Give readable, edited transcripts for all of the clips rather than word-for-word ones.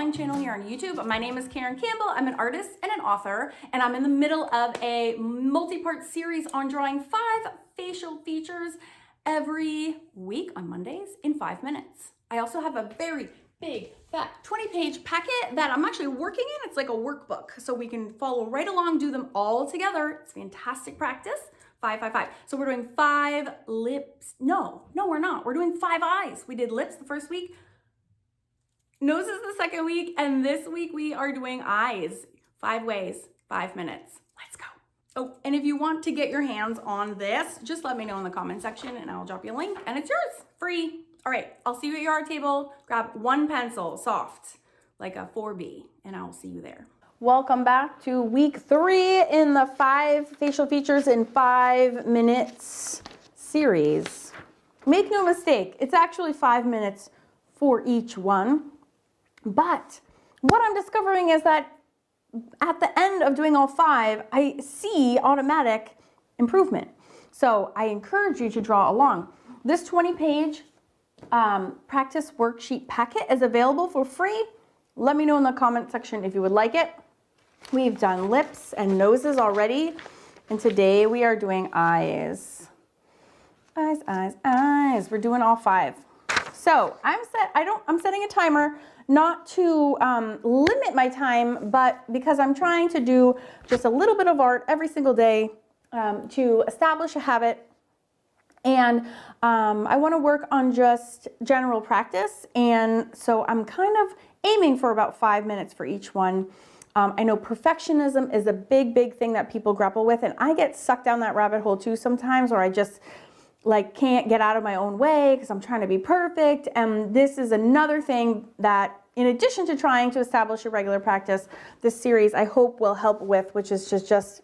drawing channel here on YouTube. My name is Karen Campbell. I'm an artist and an author, and I'm in the middle of a multi-part series on drawing 5 facial features every week on Mondays in 5 minutes. I also have a very big, fat 20-page packet that I'm actually working in. It's like a workbook, so we can follow right along, do them all together. It's fantastic practice. 5, 5, 5. So we're doing 5 lips. No, we're not. We're doing 5 eyes. We did lips the first week, noses the second week, and this week we are doing eyes. 5 ways, 5 minutes. Let's go. Oh, and if you want to get your hands on this, just let me know in the comment section and I'll drop you a link and it's yours, free. All right, I'll see you at your art table. Grab 1 pencil, soft, like a 4B, and I'll see you there. Welcome back to week 3 in the 5 facial features in 5 minutes series. Make no mistake, it's actually 5 minutes for each one. But what I'm discovering is that at the end of doing all 5, I see automatic improvement. So I encourage you to draw along. This 20-page practice worksheet packet is available for free. Let me know in the comment section if you would like it. We've done lips and noses already, and today we are doing eyes. Eyes, eyes, eyes. We're doing all 5. So I'm setting a timer, not to limit my time, but because I'm trying to do just a little bit of art every single day to establish a habit. And I want to work on just general practice, and so I'm kind of aiming for about 5 minutes for each one. I know perfectionism is a big thing that people grapple with, and I get sucked down that rabbit hole too sometimes, where I just like can't get out of my own way because I'm trying to be perfect. And this is another thing that, in addition to trying to establish a regular practice, this series I hope will help with, which is just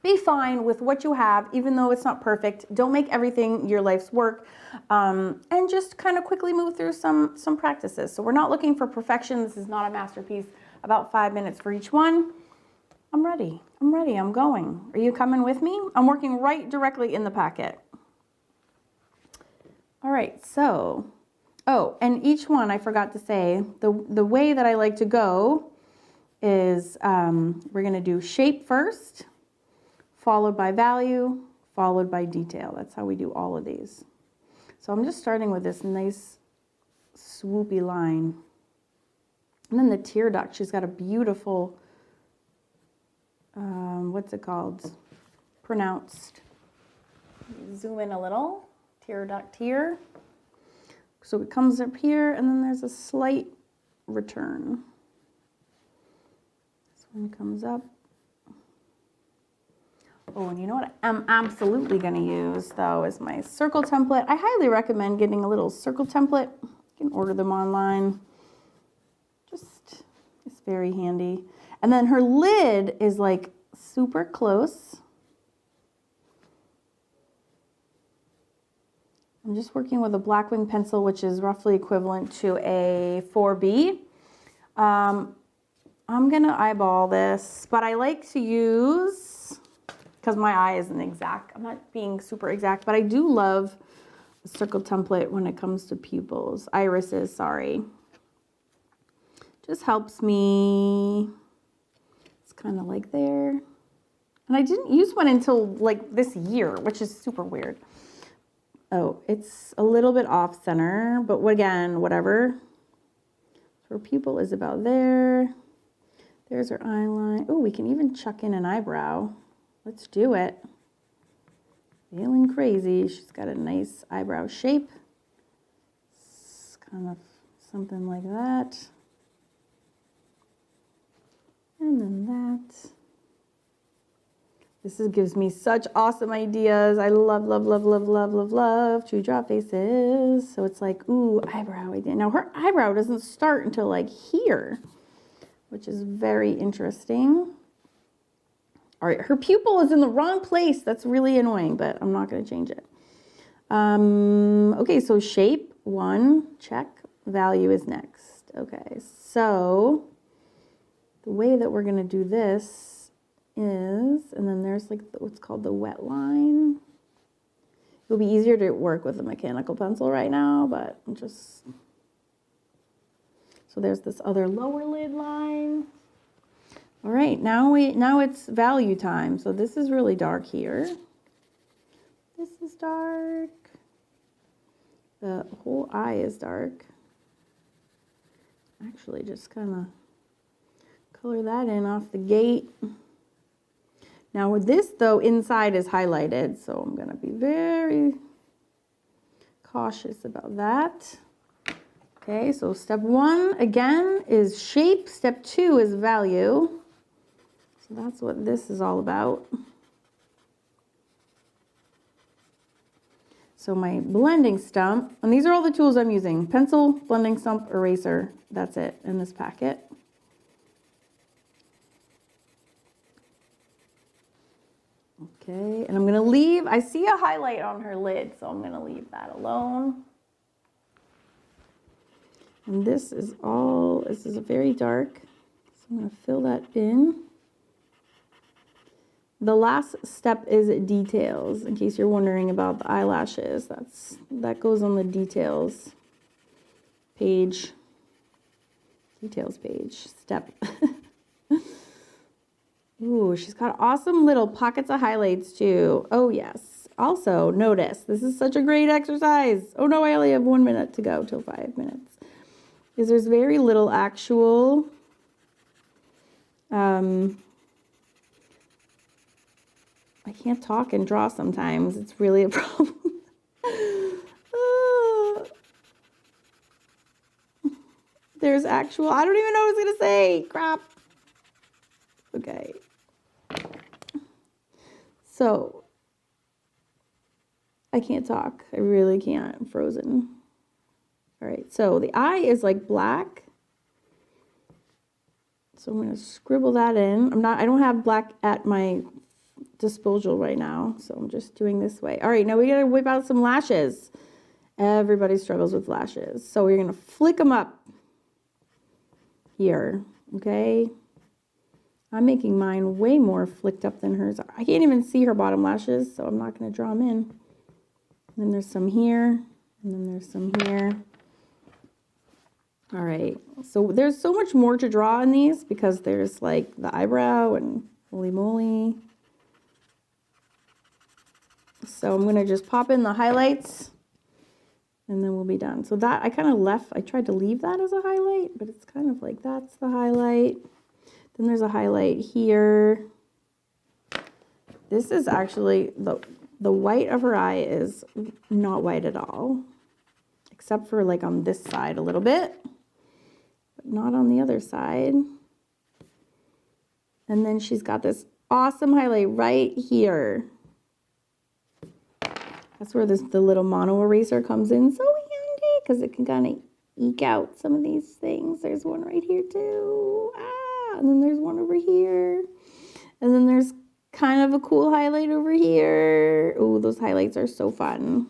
be fine with what you have, even though it's not perfect. Don't make everything your life's work, and just kind of quickly move through some practices. So we're not looking for perfection. This is not a masterpiece. About 5 minutes for each one. I'm ready, I'm going. Are you coming with me? I'm working right directly in the packet. All right, so, oh, and each one, I forgot to say, the way that I like to go is we're gonna do shape first, followed by value, followed by detail. That's how we do all of these. So I'm just starting with this nice swoopy line. And then the tear duct, she's got a beautiful, what's it called? Pronounced. Zoom in a little, tear duct here. So it comes up here, and then there's a slight return. This one comes up. Oh, and you know what I'm absolutely going to use, though, is my circle template. I highly recommend getting a little circle template. You can order them online. It's very handy. And then her lid is like super close. I'm just working with a Blackwing pencil, which is roughly equivalent to a 4B. I'm gonna eyeball this, but I like to use, because my eye isn't exact, I'm not being super exact, but I do love a circle template when it comes to pupils, irises, sorry. Just helps me, it's kind of like there. And I didn't use one until like this year, which is super weird. Oh, it's a little bit off center, but again, whatever. So her pupil is about there. There's her eye line. Oh, we can even chuck in an eyebrow. Let's do it. Feeling crazy. She's got a nice eyebrow shape. It's kind of something like that. And then that. This gives me such awesome ideas. I love to draw faces. So it's like, ooh, eyebrow idea. Now her eyebrow doesn't start until like here, which is very interesting. All right, her pupil is in the wrong place. That's really annoying, but I'm not gonna change it. Okay, so shape 1, check. Value is next. Okay, so the way that we're gonna do this is, and then there's like what's called the wet line. It'll be easier to work with a mechanical pencil right now, but I'm just, So there's this other lower lid line. All right, now it's value time. So this is really dark here. This is dark. The whole eye is dark. Actually, just kind of color that in off the gate. Now with this though, inside is highlighted, so I'm gonna be very cautious about that. Okay, so step 1 again is shape, step 2 is value. So that's what this is all about. So my blending stump, and these are all the tools I'm using: pencil, blending stump, eraser. That's it in this packet. Okay, and I'm gonna leave, I see a highlight on her lid, so I'm gonna leave that alone. And this is very dark, so I'm gonna fill that in. The last step is details, in case you're wondering about the eyelashes. That goes on the details page, step. Ooh, she's got awesome little pockets of highlights too. Oh yes. Also, notice, this is such a great exercise. Oh no, I only have 1 minute to go till 5 minutes. Is there's very little actual I can't talk and draw sometimes. It's really a problem. There's actual, I don't even know what I was gonna say. Crap. Okay. So I can't talk. I really can't. I'm frozen. All right, so the eye is like black. So I'm gonna scribble that in. I don't have black at my disposal right now, so I'm just doing this way. All right, now we gotta whip out some lashes. Everybody struggles with lashes. So we're gonna flick them up here, okay? I'm making mine way more flicked up than hers. I can't even see her bottom lashes, so I'm not gonna draw them in. And then there's some here, and then there's some here. All right, so there's so much more to draw in these because there's like the eyebrow and holy moly. So I'm gonna just pop in the highlights and then we'll be done. So that I tried to leave that as a highlight, but it's kind of like that's the highlight. Then there's a highlight here. This is actually, the white of her eye is not white at all, except for like on this side a little bit, but not on the other side. And then she's got this awesome highlight right here. That's where the little mono eraser comes in so handy, because it can kind of eke out some of these things. There's one right here too. And then there's one over here. And then there's kind of a cool highlight over here. Oh, those highlights are so fun.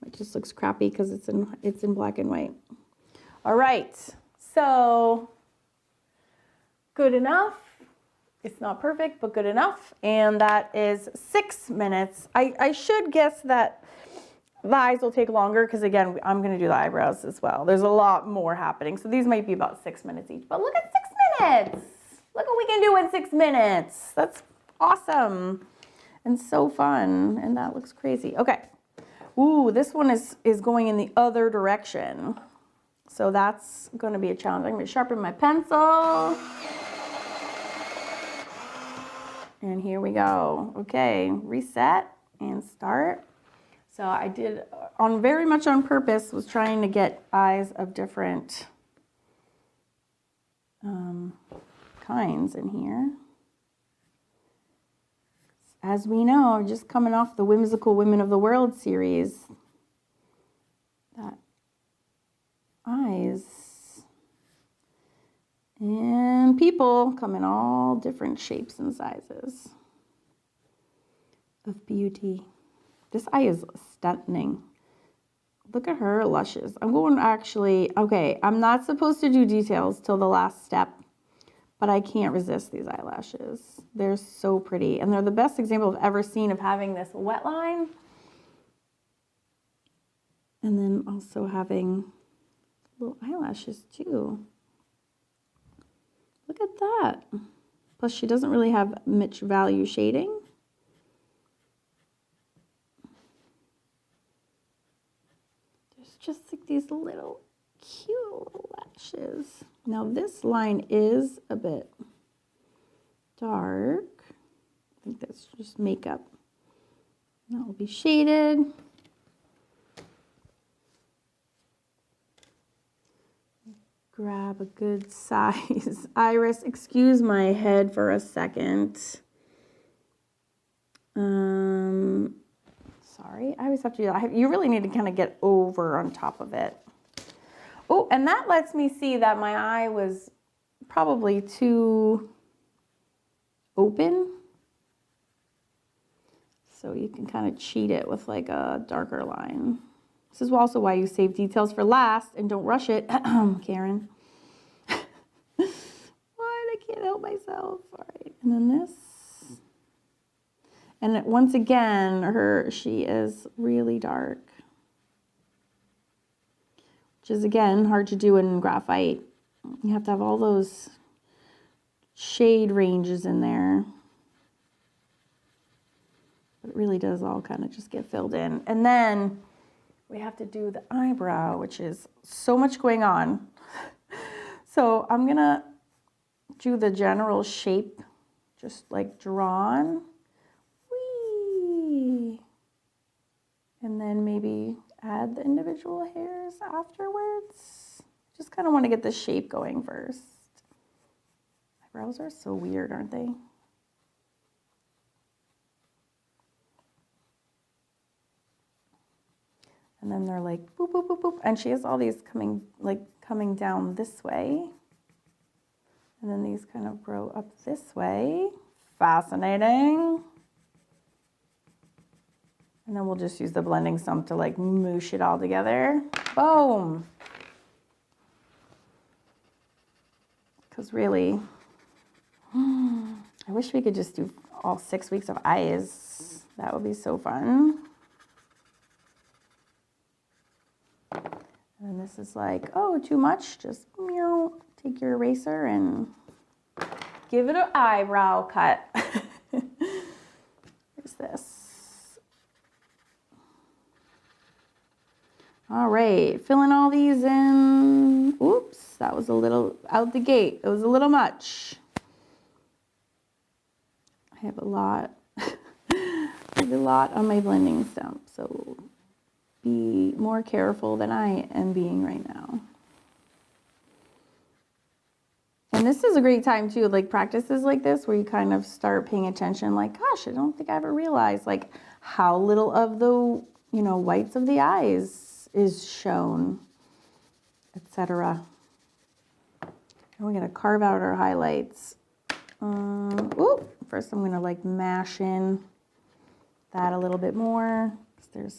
It just looks crappy because it's in black and white. All right, so good enough. It's not perfect, but good enough. And that is 6 minutes. I should guess that the eyes will take longer because, again, I'm going to do the eyebrows as well. There's a lot more happening. So these might be about 6 minutes each. But look at 6 minutes. Look what we can do in 6 minutes. That's awesome and so fun. And that looks crazy. Okay. Ooh, this one is going in the other direction. So that's going to be a challenge. I'm going to sharpen my pencil. And here we go. Okay, reset and start. So I did, very much on purpose, was trying to get eyes of different kinds in here. As we know, just coming off the Whimsical Women of the World series, that eyes and people come in all different shapes and sizes of beauty. This eye is stunning. Look at her lushes. I'm going to actually, okay, I'm not supposed to do details till the last step, but I can't resist these eyelashes. They're so pretty, and they're the best example I've ever seen of having this wet line, and then also having little eyelashes too. Look at that. Plus she doesn't really have much value shading. There's just like these little cute little lashes. Now this line is a bit dark. I think that's just makeup. That will be shaded. Grab a good size iris. Excuse my head for a second. Sorry, I always have to do that. You really need to kind of get over on top of it. Oh, and that lets me see that my eye was probably too open. So you can kind of cheat it with like a darker line. This is also why you save details for last and don't rush it. Karen. What? I can't help myself. All right, and then this. And once again, she is really dark. Which is, again, hard to do in graphite. You have to have all those shade ranges in there. But it really does all kind of just get filled in. And then we have to do the eyebrow, which is so much going on. So I'm going to do the general shape, just like drawn. Whee! And then maybe add the individual hairs afterwards. Just kind of want to get the shape going first. Eyebrows are so weird, aren't they? And then they're like boop, boop, boop, boop. And she has all these coming down this way. And then these kind of grow up this way. Fascinating. And then we'll just use the blending stump to like moosh it all together. Boom. Because really, I wish we could just do all 6 weeks of eyes. That would be so fun. And this is like, oh, too much. Just take your eraser and give it an eyebrow cut. Here's this. All right, filling all these in. Oops, that was a little out the gate. It was a little much. I have a lot. I have a lot on my blending stump, so be more careful than I am being right now. And this is a great time too, like practices like this where you kind of start paying attention, like, gosh, I don't think I ever realized like how little of the, whites of the eyes is shown, etc. And we're gonna carve out our highlights. First I'm gonna like mash in that a little bit more. You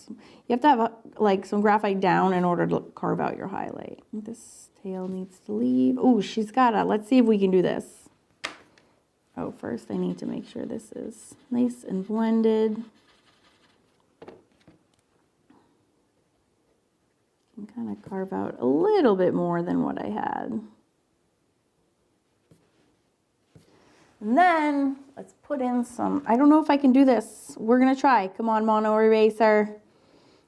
have to have like some graphite down in order to carve out your highlight. This tail needs to leave. Oh, she's gotta. Let's see if we can do this. Oh, first I need to make sure this is nice and blended. I can kind of carve out a little bit more than what I had. And then let's put in some, I don't know if I can do this. We're gonna try. Come on, mono eraser.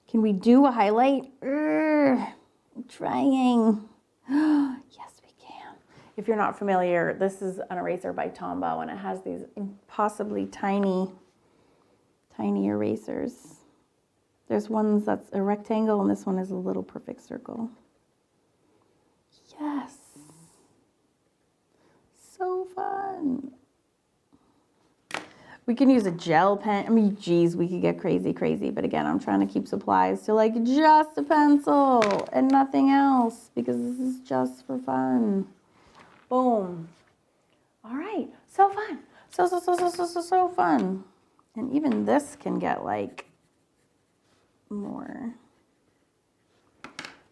Can we do a highlight? I'm trying. Yes, we can. If you're not familiar, this is an eraser by Tombow and it has these impossibly tiny erasers. There's ones that's a rectangle and this one is a little perfect circle. Yes. So fun. We can use a gel pen. I mean, geez, we could get crazy. But again, I'm trying to keep supplies to like just a pencil and nothing else because this is just for fun. Boom. All right. So fun. So fun. And even this can get like more.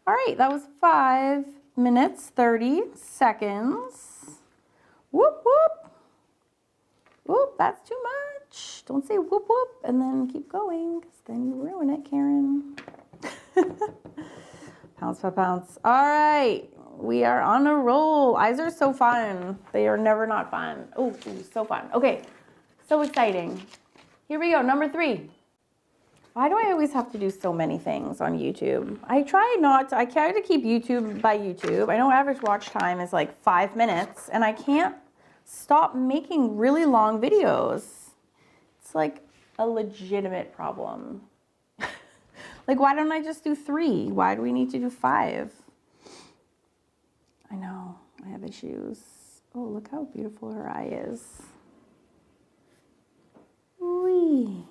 All right. That was 5 minutes, 30 seconds. Whoop, whoop. Whoop, that's too much. Don't say whoop, whoop, and then keep going, because then you ruin it, Karen. Pounce, pounce, pounce. All right, we are on a roll. Eyes are so fun. They are never not fun. Oh, so fun. Okay, so exciting. Here we go, number 3. Why do I always have to do so many things on YouTube? I try to keep YouTube by YouTube. I know average watch time is like 5 minutes, and I can't stop making really long videos. It's like a legitimate problem. Like, why don't I just do 3? Why do we need to do 5? I know, I have issues. Oh, look how beautiful her eye is. Whee.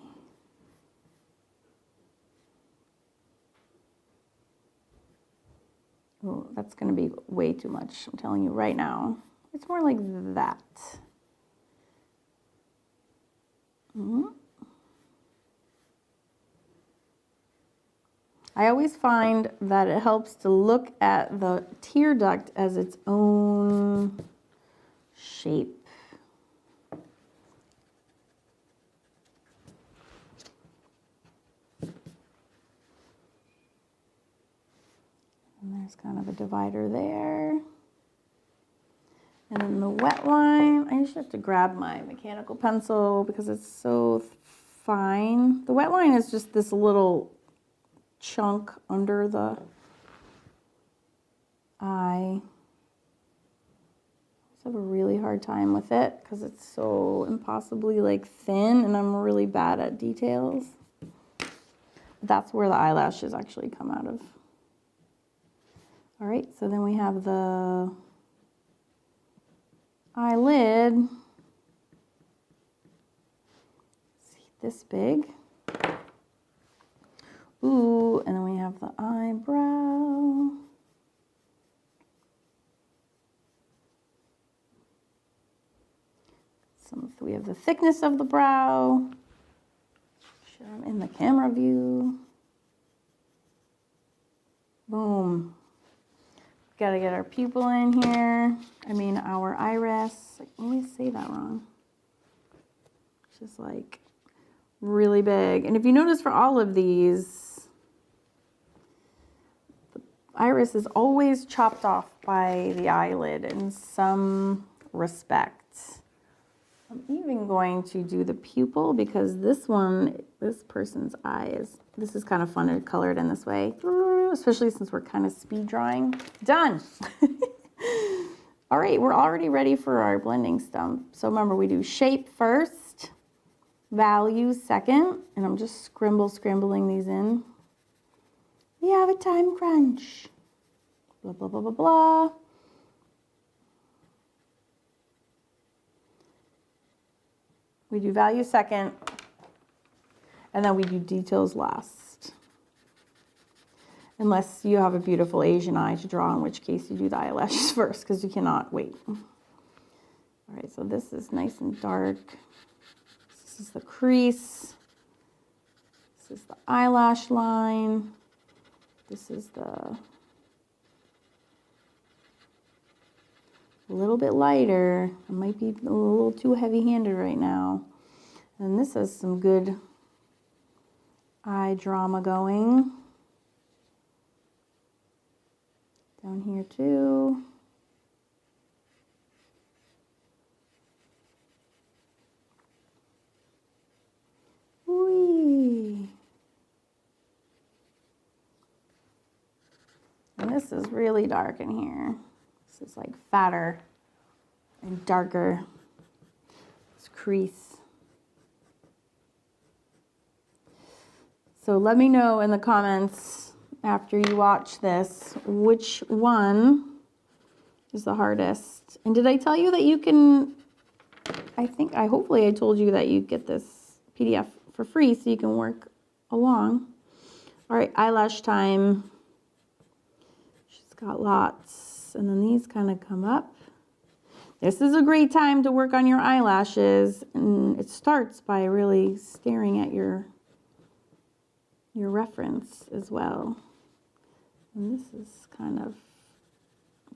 Oh, that's going to be way too much. I'm telling you right now. It's more like that. I always find that it helps to look at the tear duct as its own shape. And there's kind of a divider there. And then the wet line, I usually have to grab my mechanical pencil because it's so fine. The wet line is just this little chunk under the eye. I just have a really hard time with it because it's so impossibly like thin, and I'm really bad at details. That's where the eyelashes actually come out of. All right, so then we have the eyelid. See, this big. Ooh, and then we have the eyebrow. We have the thickness of the brow. Show them in the camera view. Boom. Got to get our pupil in here. I mean, our iris. I always say that wrong. It's just like really big. And if you notice for all of these, the iris is always chopped off by the eyelid in some respect. I'm even going to do the pupil because this person's eye this is kind of fun to color it in this way, especially since we're kind of speed drawing. Done. All right, we're already ready for our blending stump. So remember, we do shape first, value second, and I'm just scrambling these in. We have a time crunch. Blah, blah, blah, blah, blah. We do value second, and then we do details last. Unless you have a beautiful Asian eye to draw, in which case you do the eyelashes first, because you cannot wait. All right, so this is nice and dark. This is the crease. This is the eyelash line. This is a little bit lighter. I might be a little too heavy-handed right now. And this has some good eye drama going. Down here too. Whee! And this is really dark in here. This is like fatter and darker. This crease. So let me know in the comments after you watch this which one is the hardest. And did I tell you that you can, hopefully I told you that you get this PDF for free so you can work along. All right, eyelash time. She's got lots. And then these kind of come up. This is a great time to work on your eyelashes, and it starts by really staring at your reference as well. And this is kind of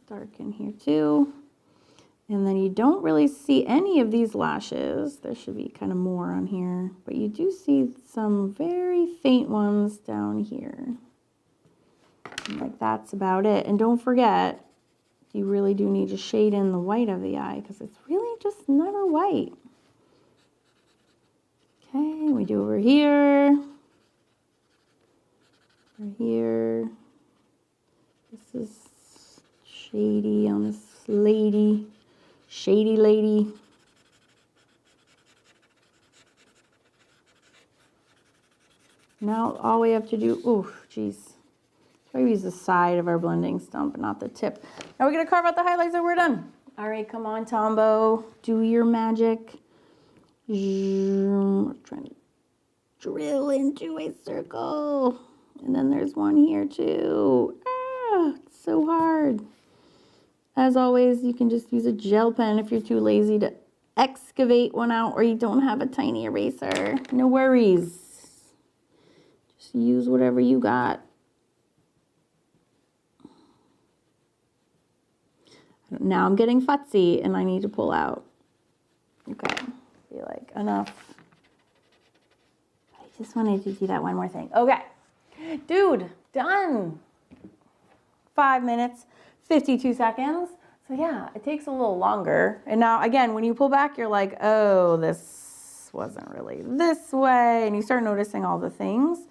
dark in here too. And then you don't really see any of these lashes. There should be kind of more on here, but you do see some very faint ones down here. Like that's about it. And don't forget, you really do need to shade in the white of the eye because it's really just never white. Okay, we do over here. Over here. This is shady on this lady. Shady lady. Now all we have to do, oh, geez. Try to use the side of our blending stump, not the tip. Now we're gonna carve out the highlights and we're done. All right, come on, Tombo, do your magic. We're trying to drill into a circle. And then there's one here too. Ah, it's so hard. As always, you can just use a gel pen if you're too lazy to excavate one out or you don't have a tiny eraser. No worries. Just use whatever you got. Now I'm getting futzy and I need to pull out. Okay, be like, enough. I just wanted to do that one more thing. Okay, dude, done. 5 minutes, 52 seconds. So yeah, it takes a little longer. And now again, when you pull back, you're like, oh, this wasn't really this way. And you start noticing all the things.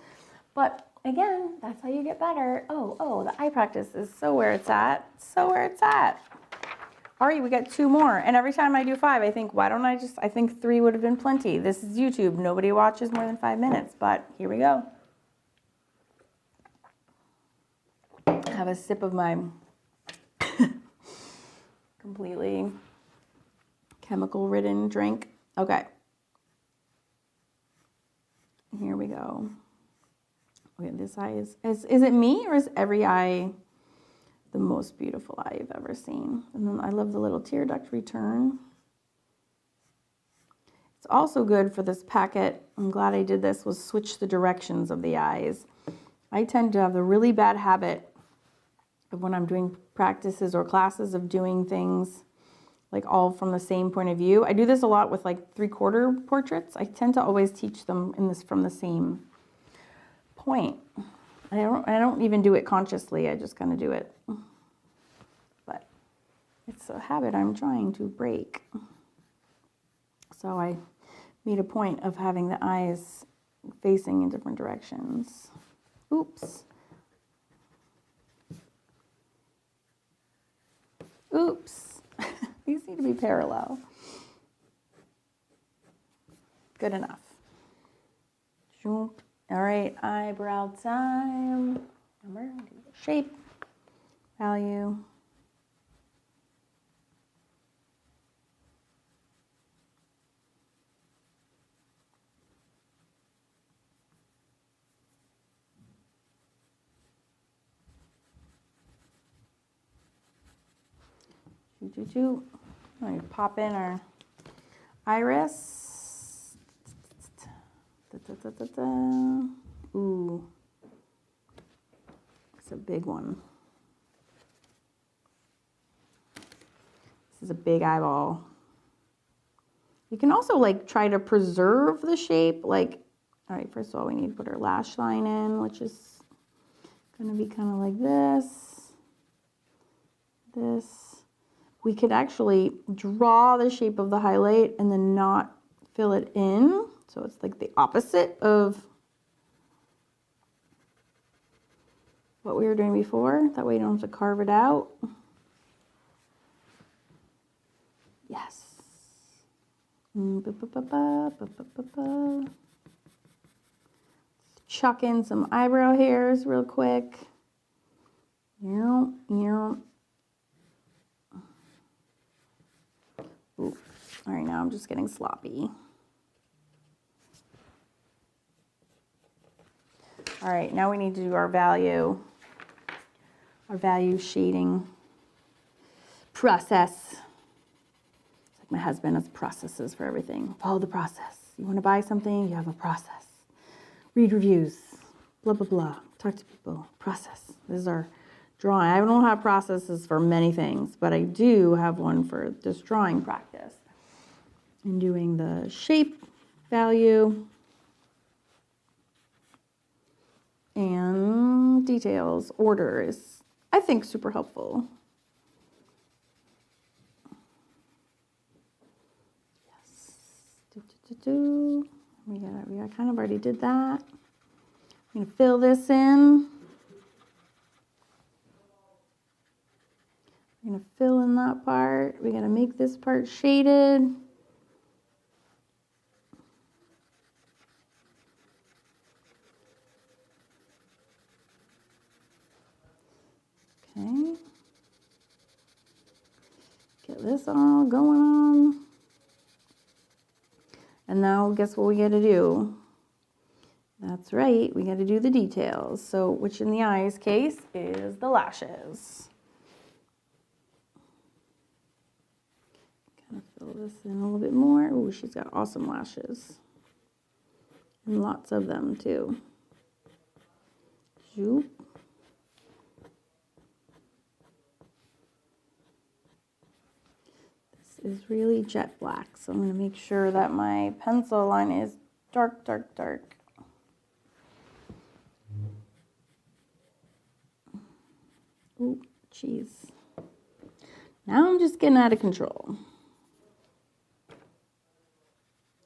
But again, that's how you get better. Oh, the eye practice is so where it's at. So where it's at. All right, we got 2 more. And every time I do 5, I think, why don't I think 3 would have been plenty. This is YouTube. Nobody watches more than 5 minutes, but here we go. Have a sip of my completely chemical-ridden drink. Okay. Here we go. Okay, this eye is it me or is every eye the most beautiful eye you've ever seen? And then I love the little tear duct return. It's also good for this packet. I'm glad I did this, was switch the directions of the eyes. I tend to have the really bad habit of when I'm doing practices or classes of doing things like all from the same point of view. I do this a lot with like 3/4 portraits. I tend to always teach them from the same point. I don't even do it consciously. I just kind of do it. But it's a habit I'm trying to break. So I made a point of having the eyes facing in different directions. Oops. Oops. These need to be parallel. Good enough. All right, eyebrow time. Number, shape, value. Let me pop in our iris. Ooh, it's a big one. This is a big eyeball. You can also like try to preserve the shape. Like, all right, first of all, we need to put our lash line in, which is gonna be kind of like this. We could actually draw the shape of the highlight and then not fill it in. So it's like the opposite of what we were doing before. That way you don't have to carve it out. Yes. Chuck in some eyebrow hairs real quick. Ooh. All right, now I'm just getting sloppy. All right, now we need to do our value shading process. It's like my husband has processes for everything. Follow the process. You want to buy something, you have a process. Read reviews, blah, blah, blah. Talk to people, process. This is our drawing. I don't have processes for many things, but I do have one for this drawing practice. And doing the shape, value, and details order is, I think, super helpful. Yes. We kind of already did that. I'm gonna fill this in. I'm gonna fill in that part. We're gonna make this part shaded. Okay. Get this all going on. And now guess what we gotta do? That's right, we gotta do the details. So, which in the eyes case is the lashes. Kind of fill this in a little bit more. Oh, she's got awesome lashes. And lots of them too. Zoop. Is really jet black, so I'm going to make sure that my pencil line is dark, dark, dark. Oh, jeez. Now I'm just getting out of control.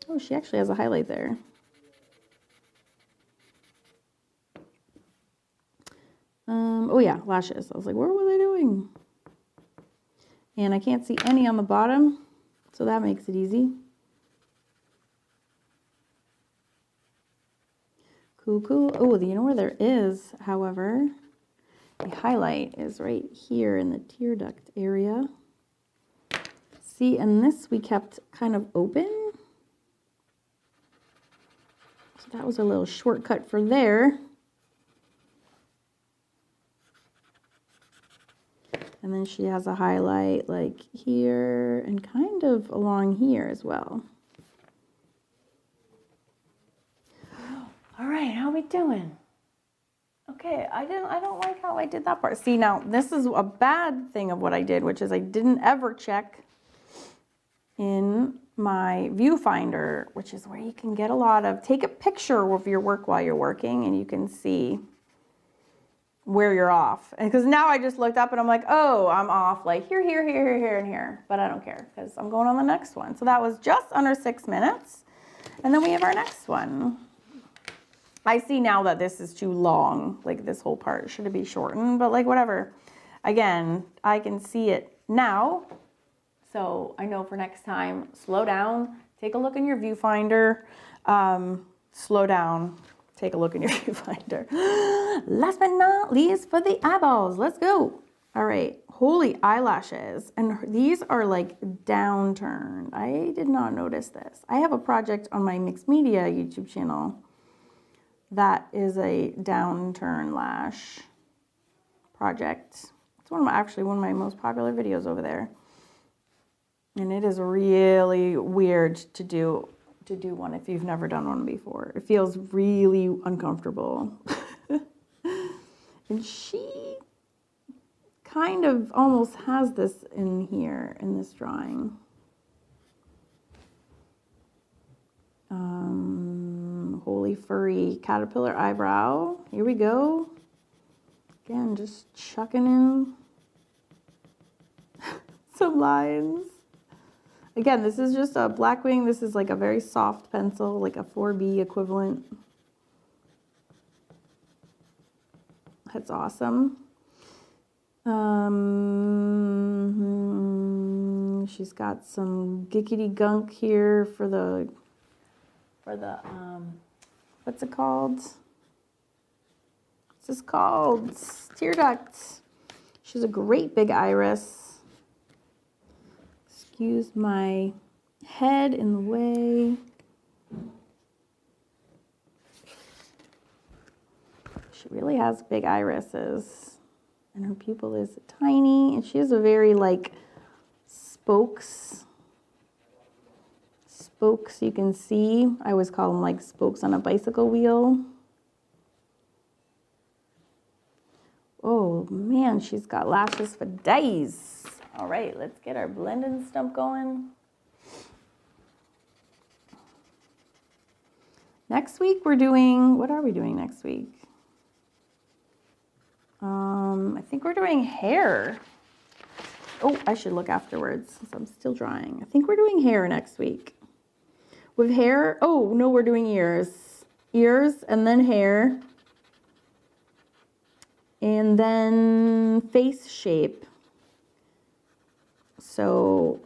Oh, she actually has a highlight there. Oh yeah, lashes. I was like, what were they doing? And I can't see any on the bottom, so that makes it easy. Cool, cool. Oh, you know where there is, however, a highlight is right here in the tear duct area. See, and this we kept kind of open. So that was a little shortcut for there. And then she has a highlight like here and kind of along here as well. All right, how we doing? Okay, I don't like how I did that part. See, now this is a bad thing of what I did, which is I didn't ever check in my viewfinder, which is where you can get a lot of, take a picture of your work while you're working and you can see where you're off. And because now I just looked up and I'm like, oh, I'm off like here, here, here, here, and here. But I don't care because I'm going on the next one. So that was just under 6 minutes. And then we have our next one. I see now that this is too long. Like this whole part should be shortened, but like whatever. Again, I can see it now. So I know for next time, slow down, take a look in your viewfinder, slow down. Take a look in your viewfinder. Last but not least, for the eyeballs, let's go. All right, holy eyelashes. And these are like downturned. I did not notice this. I have a project on my mixed media YouTube channel that is a downturn lash project. It's actually one of my most popular videos over there. And it is really weird to do one if you've never done one before. It feels really uncomfortable. And she kind of almost has this in here in this drawing. Holy furry caterpillar eyebrow. Here we go. Again, just chucking in some lines. Again, this is just a Blackwing. This is like a very soft pencil, like a 4B equivalent. That's awesome. She's got some giggity gunk here for the what's it called? What's this called? Tear duct. She's a great big iris. Excuse my head in the way. She really has big irises. And her pupil is tiny. And she has a very like spokes you can see. I always call them like spokes on a bicycle wheel. Oh man, she's got lashes for days. All right, let's get our blending stump going. Next week we're doing, what are we doing next week? I think we're doing hair. Oh, I should look afterwards since I'm still drawing. I think we're doing hair next week. With hair, oh no, we're doing ears. Ears and then hair. And then face shape. So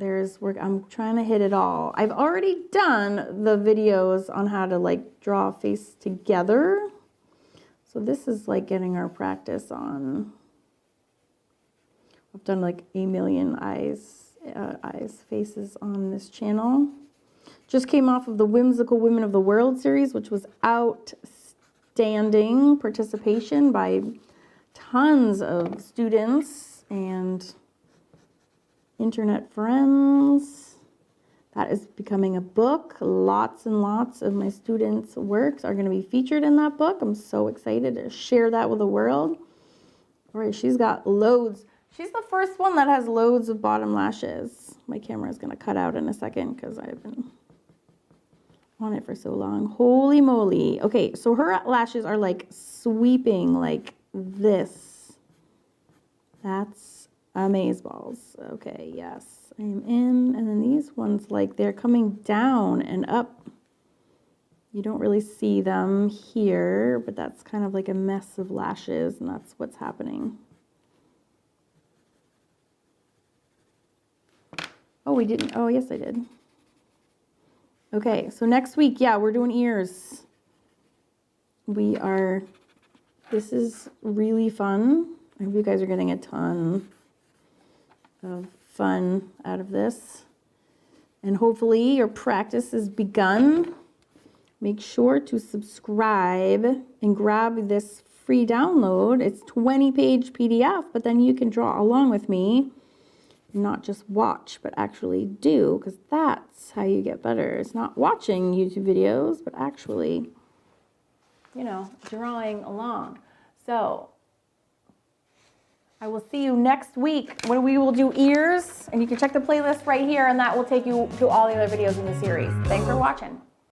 I'm trying to hit it all. I've already done the videos on how to like draw a face together. So this is like getting our practice on. I've done like a million faces on this channel. Just came off of the Whimsical Women of the World series, which was outstanding participation by tons of students and internet friends. That is becoming a book. Lots and lots of my students' works are going to be featured in that book. I'm so excited to share that with the world. All right, she's got loads. She's the first one that has loads of bottom lashes. My camera is going to cut out in a second because I've been on it for so long. Holy moly. Okay, so her lashes are like sweeping like this. That's amazeballs. Okay, yes, I am in. And then these ones, like they're coming down and up. You don't really see them here, but that's kind of like a mess of lashes, and that's what's happening. Oh, we didn't. Oh, yes, I did. Okay, so next week, yeah, we're doing ears. This is really fun. I hope you guys are getting a ton of fun out of this. And hopefully your practice has begun. Make sure to subscribe and grab this free download. It's 20-page PDF, but then you can draw along with me. Not just watch, but actually do, because that's how you get better. It's not watching YouTube videos, but actually, you know, drawing along. So I will see you next week when we will do ears, and you can check the playlist right here, and that will take you to all the other videos in the series. Thanks for watching.